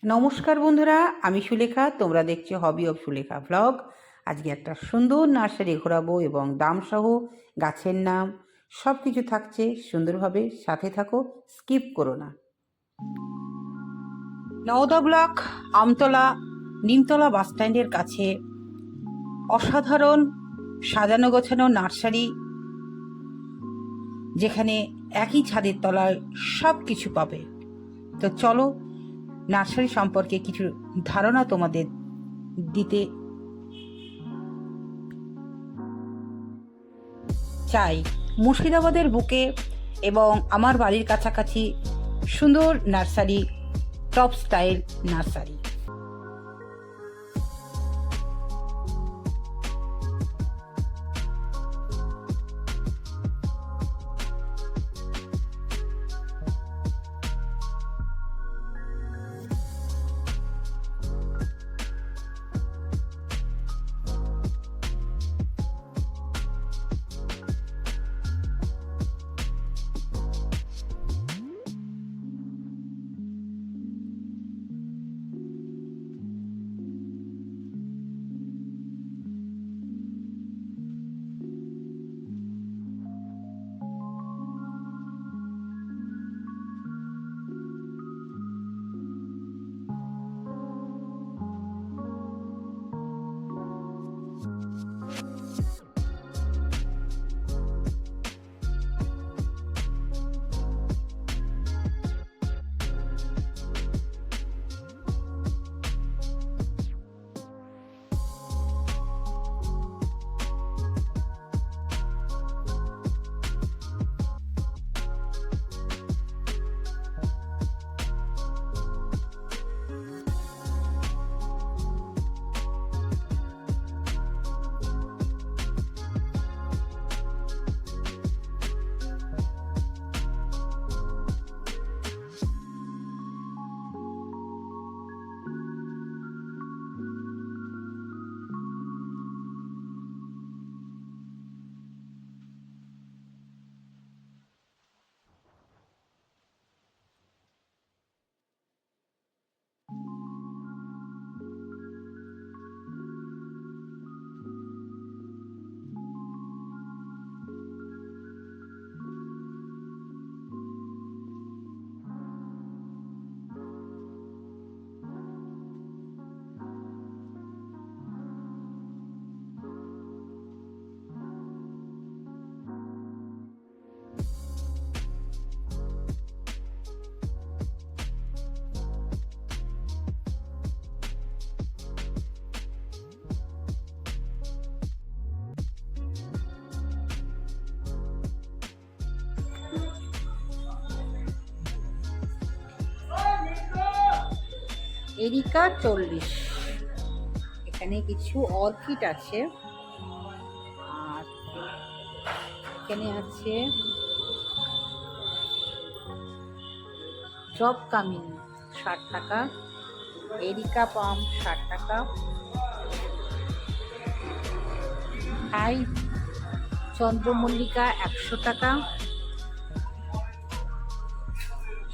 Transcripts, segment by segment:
নমস্কার বন্ধুরা, আমি সুলেখা। তোমরা দেখছো হবি অফ সুলেখা ব্লগ। আজকে একটা সুন্দর নার্সারি ঘোরাবো এবং দামসহ গাছের নাম সব কিছু থাকছে সুন্দরভাবে। সাথে থাকো, স্কিপ করো না। নওদা ব্লক, আমতলা, নিমতলা বাসস্ট্যান্ডের কাছে অসাধারণ সাজানো গোছানো নার্সারি, যেখানে একই ছাদের তলায় সব কিছু পাবে। তো চলো, নার্সারি সম্পর্কে কিছু ধারণা তোমাদের দিতে চাই। মুর্শিদাবাদের বুকে এবং আমার বাড়ির কাছাকাছি সুন্দর nursery, top style nursery. Areca 40, এখানে কিছু অর্কিড আছে। আর এখানে আছে জব কামিনী 60 টাকা, এরিকা পাম 60 টাকা, হাই চন্দ্রমল্লিকা 100 টাকা,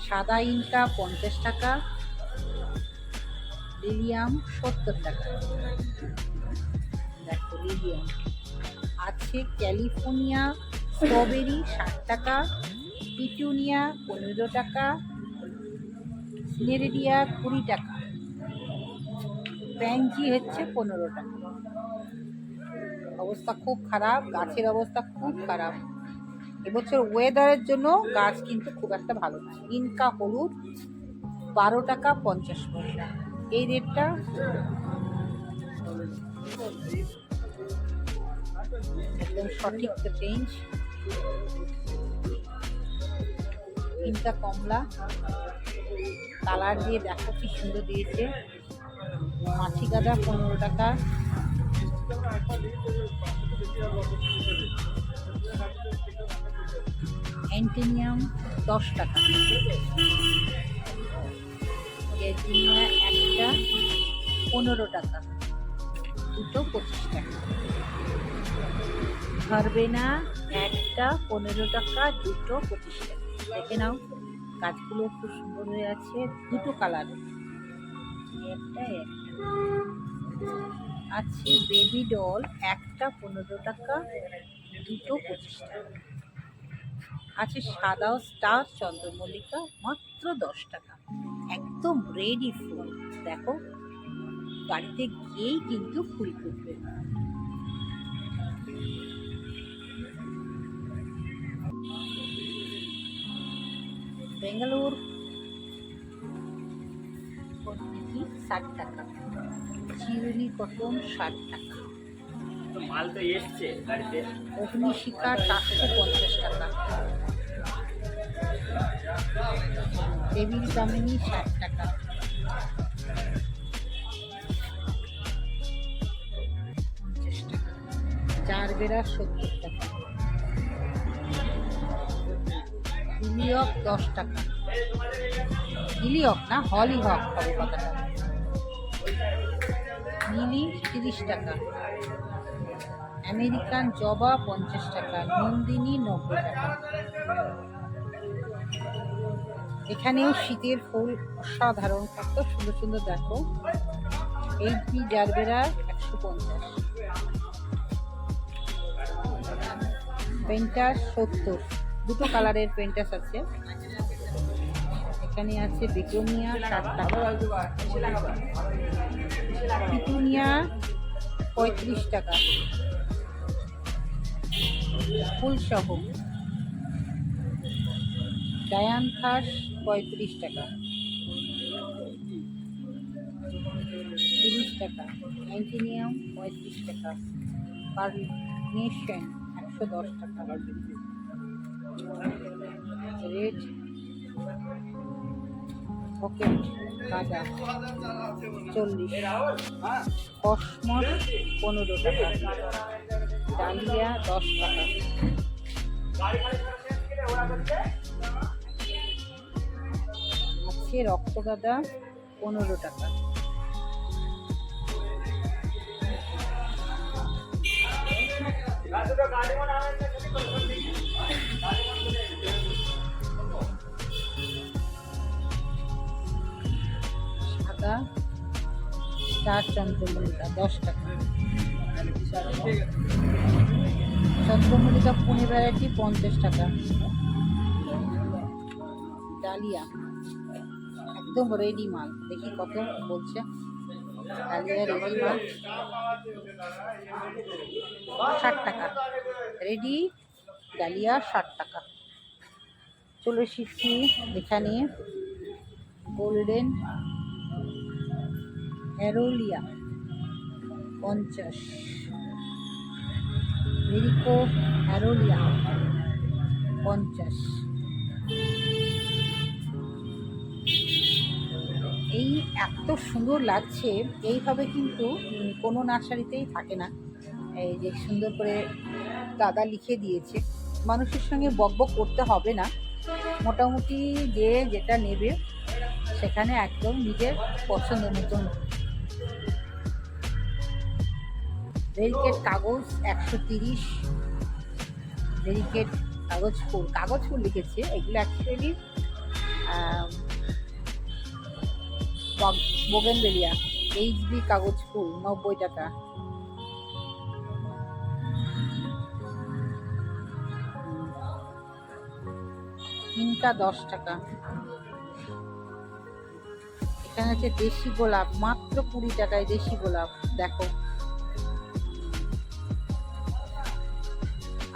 সাদা ইনকা 50 টাকা, লিলিয়াম 70 টাকা। দেখো লিলিয়াম আছে। ক্যালিফোর্নিয়া স্ট্রবেরি 60 টাকা, পিটুনিয়া 15 টাকা, সিনেরেডিয়া 20 টাকা, প্যানজি হচ্ছে 15 টাকা। অবস্থা খুব খারাপ, গাছের অবস্থা খুব খারাপ। এবছর ওয়েদারের জন্য গাছ কিন্তু খুব একটা ভালো না। ইনকা হলুদ 12 টাকা 50 পয়সা, এই রেটটা। একদম সঠিক রেঞ্জ। ইনকা কমলা কালার দিয়ে দেখো কি সুন্দর দিয়েছে। মাছি গাঁদা 15 টাকা, অ্যান্টিনিয়াম 10 টাকা, গেজিনিয়া একটা 15 টাকা, দুটো 25 টাকা, ভারবেনা একটা 15 টাকা, দুটো 25 টাকা। দেখে নাও, গাছগুলো খুব সুন্দর হয়ে আছে, দুটো কালার। একটা আছে বেবি ডল, একটা 15 টাকা, দুটো 25 টাকা। আছে সাদা স্টার চন্দ্রমল্লিকা, মাত্র 10 টাকা। একদম রেডি ফুল, দেখো বাড়িতে গিয়েই কিন্তু ফুল ফুটবে। বেঙ্গালোর 60 টাকা, চিরুনি কটন 60 টাকা, মাল তো এসছে গাড়িতে। অগ্নিশিখা 450 টাকা, টেবিল কামিনী 60 টাকা, জারবেরা 70 টাকা, হিলিয়ক 10 টাকা, হিলিয়ক না হলিহক হবে কথাটা, নীলি 30 টাকা, আমেরিকান জবা 50 টাকা, নন্দিনী 90 টাকা। এখানেও শীতের ফুল অসাধারণ, কত সুন্দর সুন্দর দেখো। এইচবি জারবেরা 150, পেন্টাস 70, দুটো কালারের পেন্টাস আছে। এখানে আছে বেগোনিয়া 60 টাকা, পিটুনিয়া 35 টাকা ফুলসহ, ডায়ান্থাস 35 টাকা, 30 টাকা, অ্যান্টিনিয়াম 35 টাকা, কার্নেশন 110 টাকা, রেড পকেট গাঁদা 40, কসমস 15 টাকা, ডালিয়া 10 টাকা, আছে রক্তগাঁদা 15 টাকা, সাদা স্টার চন্দ্রমল্লিকা 10 টাকা, চন্দ্রমল্লিকা পুনে ভ্যারাইটি 50 টাকা, ডালিয়া একদম রেডি মাল, দেখি কত বলছে। ডালিয়া রেডি মাল 60 টাকা, রেডি ডালিয়া 60 টাকা। চলে এসেছি এখানে গোল্ডেন অ্যারোলিয়া 50, মেরিকো অ্যারোলিয়া 50। এই এত সুন্দর লাগছে, এইভাবে কিন্তু কোনো নার্সারিতেই থাকে না। এই যে সুন্দর করে দাদা লিখে দিয়েছে, মানুষের সঙ্গে বকবক করতে হবে না, মোটামুটি যে যেটা নেবে সেখানে একদম নিজের পছন্দ মতন। ব্যারিকেড কাগজ 130, ব্যারিকেড কাগজ ফুল লিখেছে, এগুলো অ্যাকচুয়ালি বোগেনভেলিয়া। এইচবি কাগজ ফুল 90 টাকা, ইনকা 10 টাকা। এখানে আছে দেশি গোলাপ, মাত্র 20 টাকায় দেশি গোলাপ, দেখো।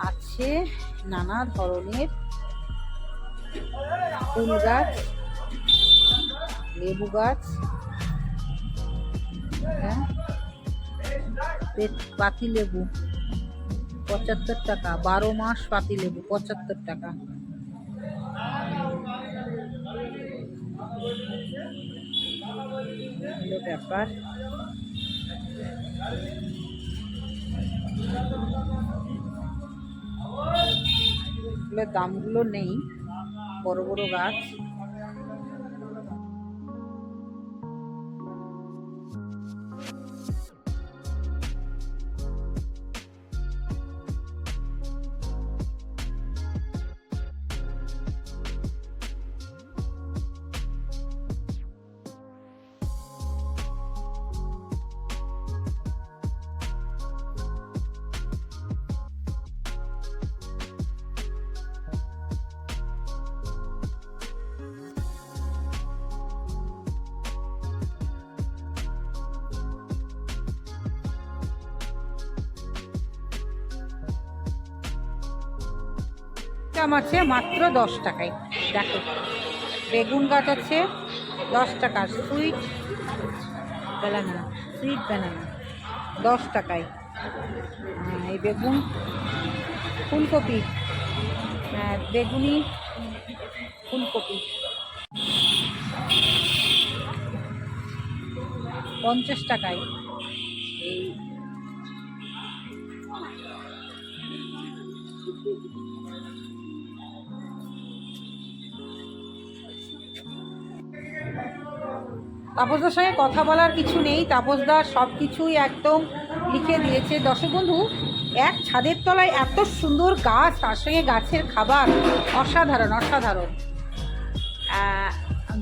আছে নানা ধরনের ফুল গাছ, লেবু গাছ, হ্যাঁ, পাতি লেবু 75 টাকা, 12 মাস পাতি লেবু 75 টাকা। হলো ব্যাপার। দামগুলো নেই, বড় বড় গাছ। ক্যাপসিকাম আছে মাত্র 10 টাকায়। দেখো বেগুন গাছ আছে 10 টাকা, সুইট ব্যানানা 10 টাকায়। এই বেগুন, ফুলকপি, বেগুনি ফুলকপি 50 টাকায়। এই তাপসদার সঙ্গে কথা বলার কিছু নেই, তাপসদার সব কিছুই একদম লিখে দিয়েছে। দর্শক বন্ধু, এক ছাদের তলায় এত সুন্দর গাছ, তার সঙ্গে গাছের খাবার, অসাধারণ অসাধারণ।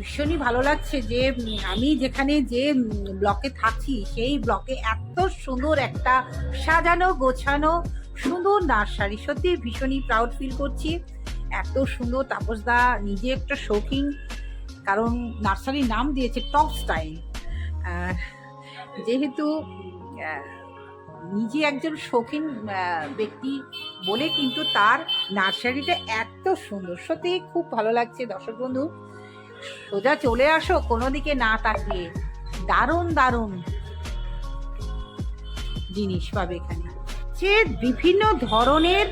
ভীষণই ভালো লাগছে যে আমি যেখানে যে ব্লকে থাকি সেই ব্লকে এত সুন্দর একটা সাজানো গোছানো সুন্দর নার্সারি, সত্যি ভীষণই প্রাউড ফিল করছি। এত সুন্দর, তাপসদা নিজে একটা শৌখিন, কারণ নার্সারির নাম দিয়েছে টপ স্টাইল। যেহেতু নিজে একজন শৌখিন ব্যক্তি বলে কিন্তু তার নার্সারিটা এত সুন্দর, সত্যি খুব ভালো লাগছে। দর্শক বন্ধু, সোজা চলে আসো কোনো দিকে না তাকিয়ে, দারুণ দারুণ জিনিস পাবে এখানে। যে বিভিন্ন ধরনের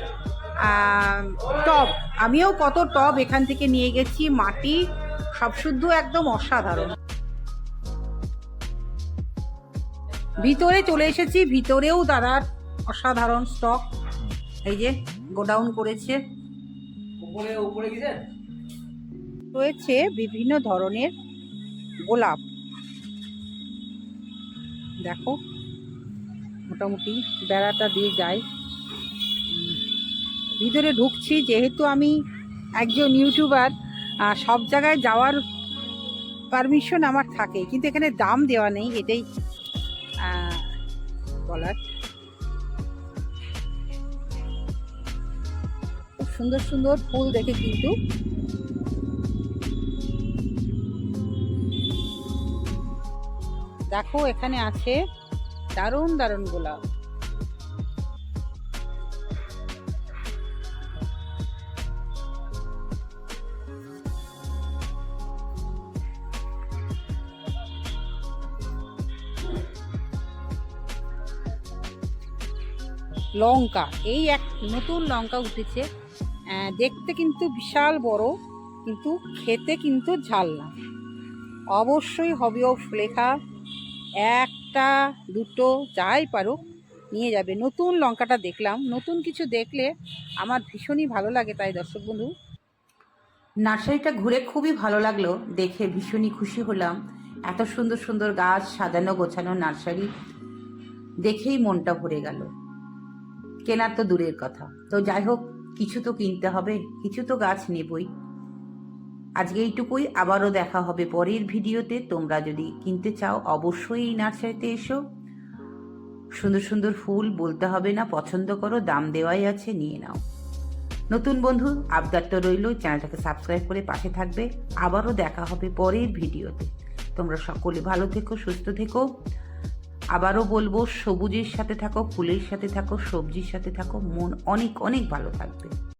টব, আমিও কত টব এখান থেকে নিয়ে গেছি, মাটি সব শুদ্ধ, একদম অসাধারণ। ভিতরে চলে এসেছি, ভিতরেও দাদার অসাধারণ স্টক, এই যে গোডাউন করেছে। রয়েছে বিভিন্ন ধরনের গোলাপ, দেখো মোটামুটি বেড়াটা দিয়ে যায়। ভিতরে ঢুকছি, যেহেতু আমি একজন ইউটিউবার, সব জায়গায় যাওয়ার পারমিশন আমার থাকে, কিন্তু এখানে দাম দেওয়া নেই, এটাই বলার। খুব সুন্দর সুন্দর ফুল দেখে কিন্তু দেখো এখানে আছে দারুণ দারুণ গোলাপ। লঙ্কা, এই এক নতুন লঙ্কা উঠেছে, দেখতে কিন্তু বিশাল বড়, কিন্তু খেতে কিন্তু ঝাল না। অবশ্যই হবি অফ লেখা, একটা দুটো যাই পারো নিয়ে যাবে। নতুন লঙ্কাটা দেখলাম, নতুন কিছু দেখলে আমার ভীষণই ভালো লাগে। তাই দর্শক বন্ধু, নার্সারিটা ঘুরে খুবই ভালো লাগলো, দেখে ভীষণই খুশি হলাম। এত সুন্দর সুন্দর গাছ, সাজানো গোছানো নার্সারি দেখেই মনটা ভরে গেল। কেনার তো দূরের কথা, তো যাই হোক, কিছু তো কিনতে হবে, কিছু তো গাছ নেবই। আজকে এইটুকুই, আবারও দেখা হবে পরের ভিডিওতে। তোমরা যদি কিনতে চাও অবশ্যই এই নার্সারিতে এসো। সুন্দর সুন্দর ফুল, বলতে হবে না, পছন্দ করো, দাম দেওয়াই আছে, নিয়ে নাও। নতুন বন্ধু আবদার তো রইল, চ্যানেলটাকে সাবস্ক্রাইব করে পাশে থাকবে। আবারও দেখা হবে পরের ভিডিওতে। তোমরা সকলে ভালো থেকো, সুস্থ থেকো। আবারও বলবো, সবুজের সাথে থাকো, ফুলের সাথে থাকো, সবজির সাথে থাকো, মন অনেক অনেক ভালো থাকবে।